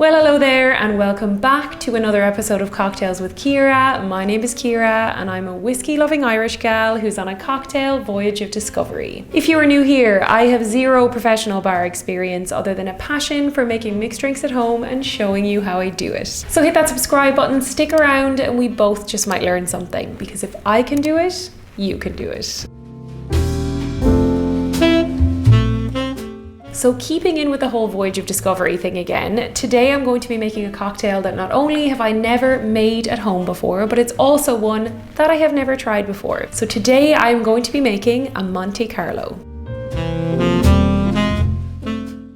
Well, hello there and welcome back to another episode of Cocktails with Ciara. My name is Ciara and I'm a whiskey-loving Irish gal who's on a cocktail voyage of discovery. If you are new here, I have zero professional bar experience other than a passion for making mixed drinks at home and showing you how I do it. So hit that subscribe button, stick around, and we both just might learn something, because if I can do it, you can do it. So keeping in with the whole voyage of discovery thing again, today I'm going to be making a cocktail that not only have I never made at home before, but it's also one that I have never tried before. So today I'm going to be making a Monte Carlo.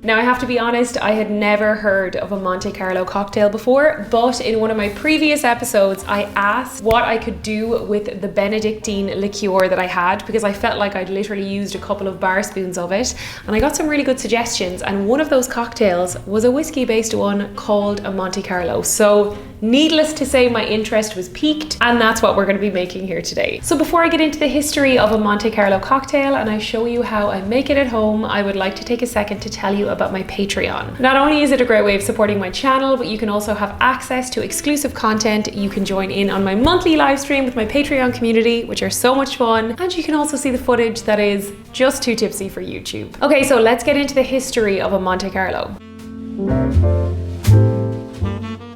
Now I have to be honest, I had never heard of a Monte Carlo cocktail before, but in one of my previous episodes I asked what I could do with the Bénédictine liqueur that I had, because I felt like I'd literally used a couple of bar spoons of it, and I got some really good suggestions, and one of those cocktails was a whiskey based one called a Monte Carlo. So needless to say, my interest was piqued, and that's what we're going to be making here today. So before I get into the history of a Monte Carlo cocktail and I show you how I make it at home, I would like to take a second to tell you about my Patreon. Not only is it a great way of supporting my channel, but you can also have access to exclusive content. You can join in on my monthly live stream with my Patreon community, which are so much fun, and you can also see the footage that is just too tipsy for YouTube. Okay, so let's get into the history of a Monte Carlo.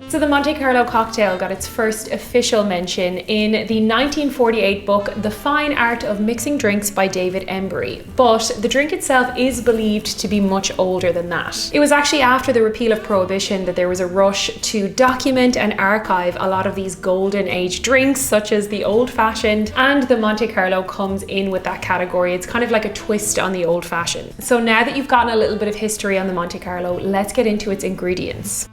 So the Monte Carlo cocktail got its first official mention in the 1948 book The Fine Art of Mixing Drinks by David Embury, but the drink itself is believed to be much older than that. It was actually after the repeal of Prohibition that there was a rush to document and archive a lot of these golden age drinks, such as the old-fashioned, and the Monte Carlo comes in with that category. It's kind of like a twist on the old-fashioned. So now that you've gotten a little bit of history on the Monte Carlo, let's get into its ingredients.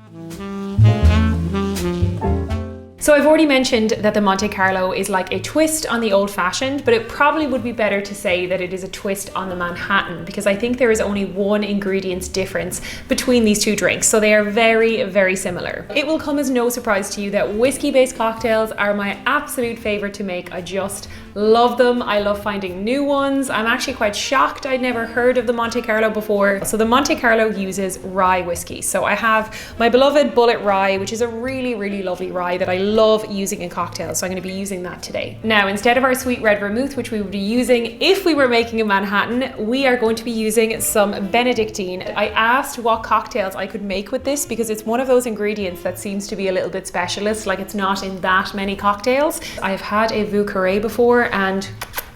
So I've already mentioned that the Monte Carlo is like a twist on the old-fashioned, but it probably would be better to say that it is a twist on the Manhattan, because I think there is only one ingredient difference between these two drinks. So they are very, very similar. It will come as no surprise to you that whiskey-based cocktails are my absolute favorite to make. I just love them. I love finding new ones. I'm actually quite shocked I'd never heard of the Monte Carlo before. So the Monte Carlo uses rye whiskey. So I have my beloved Bulleit rye, which is a really, really lovely rye that I love using in cocktails. So I'm going to be using that today. Now, instead of our sweet red vermouth, which we would be using if we were making a Manhattan, we are going to be using some Bénédictine. I asked what cocktails I could make with this because it's one of those ingredients that seems to be a little bit specialist, like it's not in that many cocktails. I've had a Vieux Carré before, and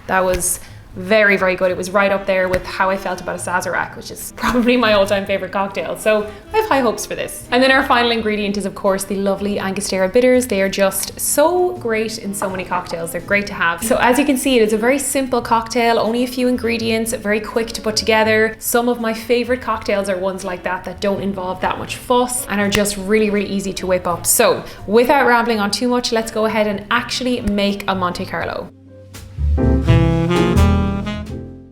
that was very, very good. It was right up there with how I felt about a Sazerac, which is probably my all-time favorite cocktail. So I have high hopes for this. And then our final ingredient is, of course, the lovely Angostura bitters. They are just so great in so many cocktails. They're great to have. So as you can see, it is a very simple cocktail, only a few ingredients, very quick to put together. Some of my favorite cocktails are ones like that don't involve that much fuss and are just really, really easy to whip up. So without rambling on too much, let's go ahead and actually make a Monte Carlo.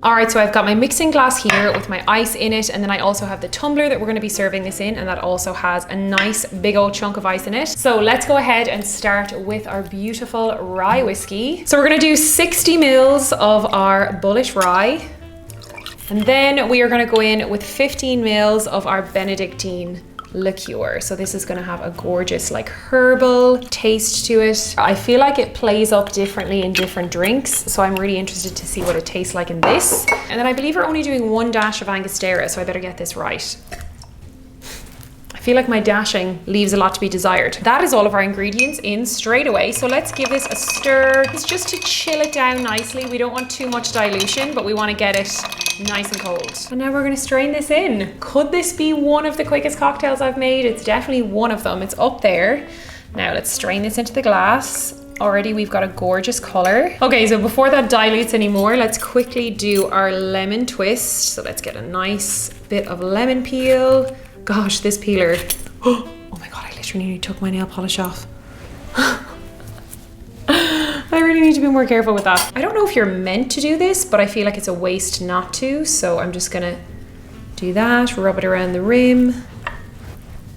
Alright, so I've got my mixing glass here with my ice in it, and then I also have the tumbler that we're going to be serving this in, and that also has a nice big old chunk of ice in it. So let's go ahead and start with our beautiful rye whiskey. So we're going to do 60 mils of our Bulleit rye, and then we are going to go in with 15 mils of our Bénédictine liqueur. So this is going to have a gorgeous like herbal taste to it. I feel like it plays up differently in different drinks, so I'm really interested to see what it tastes like in this. And then I believe we're only doing 1 dash of Angostura, so I better get this right. I feel like my dashing leaves a lot to be desired. That is all of our ingredients in straight away, so let's give this a stir. It's just to chill it down nicely. We don't want too much dilution, but we want to get it nice and cold. And now we're going to strain this in. Could this be one of the quickest cocktails I've made? It's definitely one of them. It's up there. Now let's strain this into the glass. Already we've got a gorgeous color. Okay, so before that dilutes anymore, let's quickly do our lemon twist. So let's get a nice bit of lemon peel. Gosh, this peeler. Oh my God, I literally nearly took my nail polish off. I really need to be more careful with that. I don't know if you're meant to do this, but I feel like it's a waste not to. So I'm just gonna do that, rub it around the rim,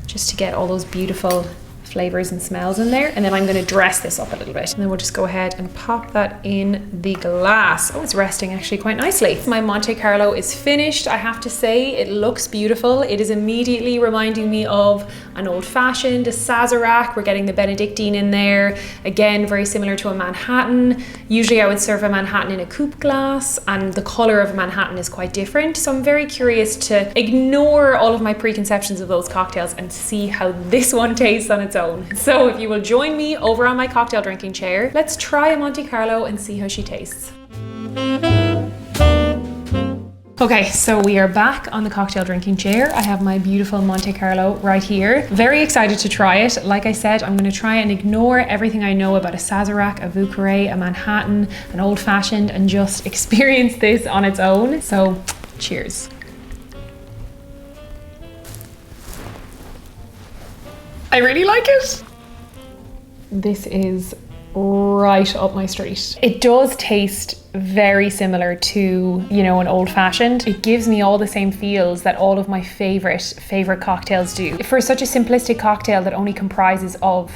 just to get all those beautiful flavors and smells in there. And then I'm gonna dress this up a little bit. And then we'll just go ahead and pop that in the glass. Oh, it's resting actually quite nicely. My Monte Carlo is finished. I have to say, it looks beautiful. It is immediately reminding me of an old fashioned, a Sazerac. We're getting the Bénédictine in there. Again, very similar to a Manhattan. Usually I would serve a Manhattan in a coupe glass, and the color of a Manhattan is quite different. So I'm very curious to ignore all of my preconceptions of those cocktails and see how this one tastes on its own. So if you will join me over on my cocktail drinking chair, let's try a Monte Carlo and see how she tastes. Okay, so we are back on the cocktail drinking chair. I have my beautiful Monte Carlo right here. Very excited to try it. Like I said, I'm gonna try and ignore everything I know about a Sazerac, a Vieux Carré, a Manhattan, an old fashioned, and just experience this on its own. So, cheers. I really like it. This is right up my street. It does taste very similar to, you know, an old fashioned. It gives me all the same feels that all of my favorite cocktails do. For such a simplistic cocktail that only comprises of,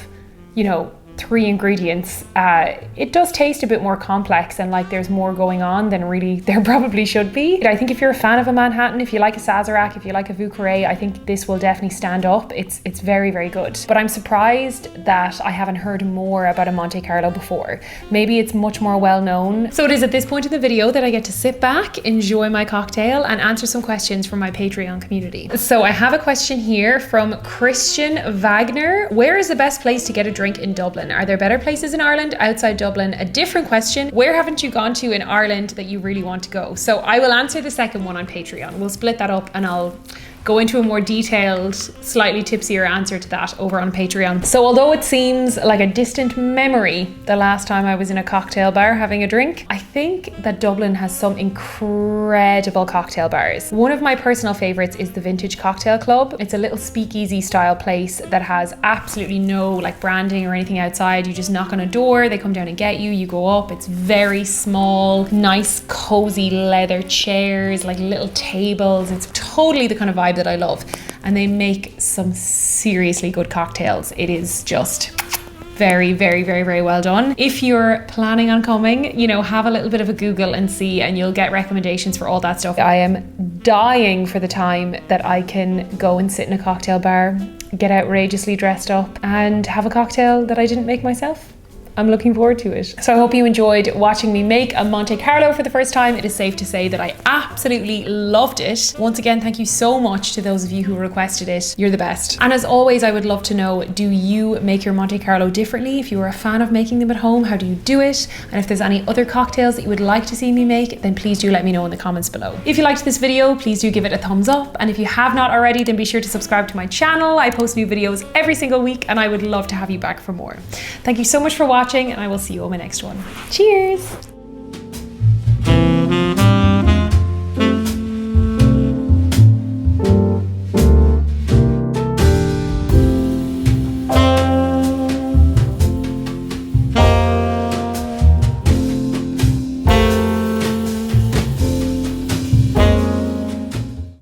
you know, 3 ingredients, it does taste a bit more complex and like there's more going on than really there probably should be. I think if you're a fan of a Manhattan, if you like a Sazerac, if you like a Vieux Carré, I think this will definitely stand up. It's very, very good. But I'm surprised that I haven't heard more about a Monte Carlo before. Maybe it's much more well known. So it is at this point in the video that I get to sit back, enjoy my cocktail, and answer some questions from my Patreon community. So I have a question here from Christian Wagner. Where is the best place to get a drink in Dublin? Are there better places in Ireland outside Dublin? A different question. Where haven't you gone to in Ireland that you really want to go? So I will answer the second one on Patreon. We'll split that up and I'll go into a more detailed, slightly tipsier answer to that over on Patreon. So although it seems like a distant memory, the last time I was in a cocktail bar having a drink, I think that Dublin has some incredible cocktail bars. One of my personal favorites is the Vintage Cocktail Club. It's a little speakeasy style place that has absolutely no like branding or anything outside. You just knock on a door, they come down and get you, you go up. It's very small, nice, cozy leather chairs, like little tables. It's totally the kind of vibe that I love, and they make some seriously good cocktails. It is just very, very, very, very well done. If you're planning on coming, you know, have a little bit of a Google and see, and you'll get recommendations for all that stuff. I am dying for the time that I can go and sit in a cocktail bar, get outrageously dressed up, and have a cocktail that I didn't make myself. I'm looking forward to it. So I hope you enjoyed watching me make a Monte Carlo for the first time. It is safe to say that I absolutely loved it. Once again, thank you so much to those of you who requested it. You're the best. And as always, I would love to know, do you make your Monte Carlo differently? If you are a fan of making them at home, how do you do it? And if there's any other cocktails that you would like to see me make, then please do let me know in the comments below. If you liked this video, please do give it a thumbs up. And if you have not already, then be sure to subscribe to my channel. I post new videos every single week and I would love to have you back for more. Thank you so much for watching, and I will see you on my next one. Cheers!